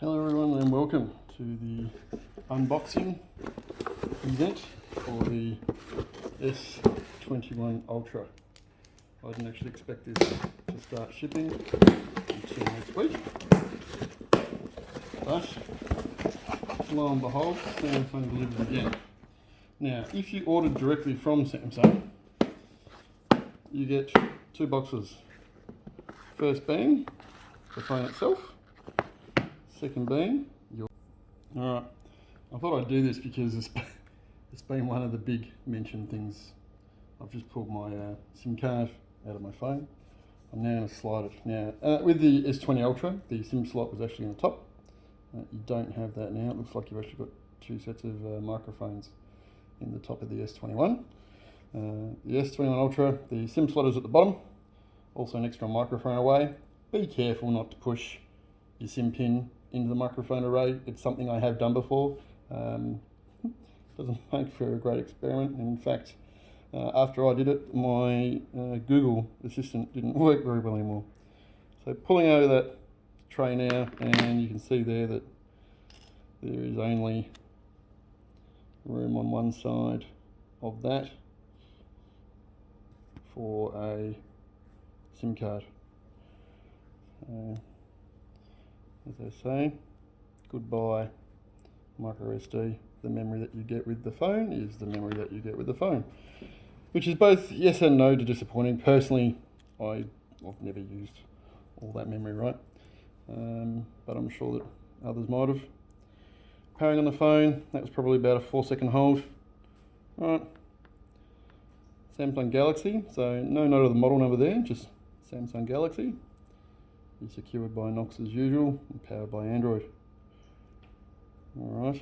Hello everyone and welcome to the unboxing event for the S21 Ultra. I didn't actually expect this to start shipping until next week, but lo and behold, Samsung delivers again. Now, if you ordered directly from Samsung, you get two boxes. First being the phone itself, second being your... Alright, I thought I'd do this because it's been one of the big mentioned things. I've just pulled my SIM card out of my phone. I'm now going to slide it. Now, with the S20 Ultra, the SIM slot was actually on the top. You don't have that now. It looks like you've actually got two sets of microphones in the top of the S21. The S21 Ultra, the SIM slot is at the bottom. Also an extra microphone array. Be careful not to push your SIM pin into the microphone array. It's something I have done before. Doesn't make for a great experiment. In fact, after I did it, my Google Assistant didn't work very well anymore. So pulling out of that tray now, and you can see there that there is only room on one side of that for a SIM card. As I say, goodbye micro SD. The memory that you get with the phone is the memory that you get with the phone, which is both yes and no to disappointing. Personally, I've never used all that memory, right? But I'm sure that others might have. Powering on the phone, that was probably about a 4-second hold. Right. Samsung Galaxy, so no note of the model number there, just Samsung Galaxy. Is secured by Knox as usual and powered by Android. Alright.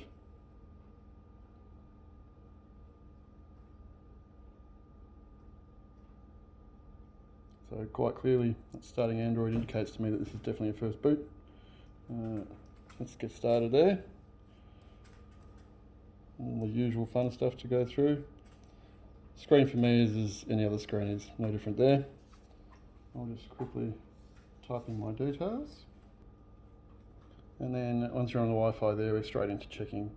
So quite clearly, that starting Android indicates to me that this is definitely a first boot. Let's get started there. All the usual fun stuff to go through. Screen for me is as any other screen, is no different there. I'll just quickly type in my details. And then once you're on the Wi-Fi there, we're straight into checking,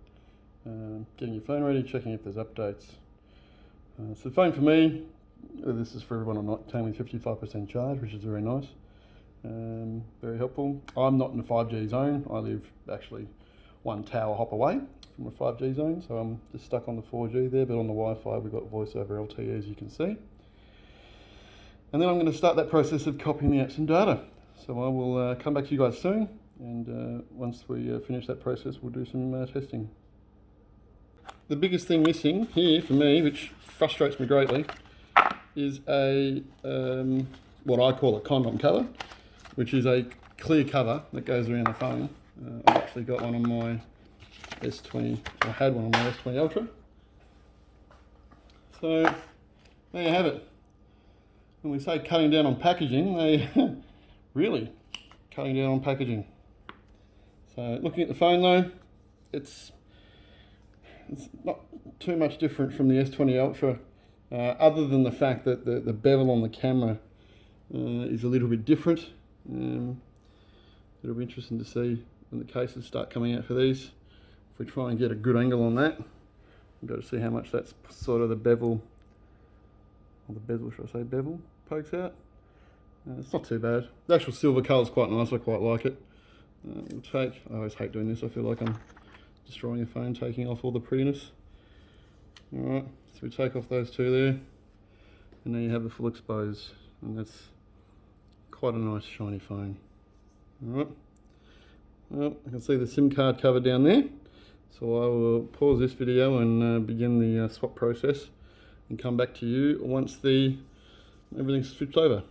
getting your phone ready, checking if there's updates. So the phone for me, this is for everyone or not, came with 55% charge, which is very nice. Very helpful. I'm not in the 5G zone. I live actually one tower hop away from a 5G zone, so I'm just stuck on the 4G there, but on the Wi-Fi we've got voice over LTE, as you can see. And then I'm going to start that process of copying the apps and data. So I will come back to you guys soon, and once we finish that process, we'll do some testing. The biggest thing missing here for me, which frustrates me greatly, is a what I call a condom cover, which is a clear cover that goes around the phone. I've actually got one on my S20, I had one on my S20 Ultra. So there you have it. When we say cutting down on packaging, they really cutting down on packaging. So looking at the phone though, it's not too much different from the S20 Ultra, other than the fact that the bevel on the camera is a little bit different. It'll be interesting to see when the cases start coming out for these. If we try and get a good angle on that, we've got to see how much that's sort of the bevel, or the bezel, should I say bevel, pokes out. It's not too bad. The actual silver colour is quite nice, I quite like it. I always hate doing this, I feel like I'm destroying a phone, taking off all the prettiness. Alright, so we take off those two there, and then you have the full expose, and that's quite a nice shiny phone. Alright, well, I can see the SIM card cover down there, so I will pause this video and begin the swap process and come back to you once everything's switched over.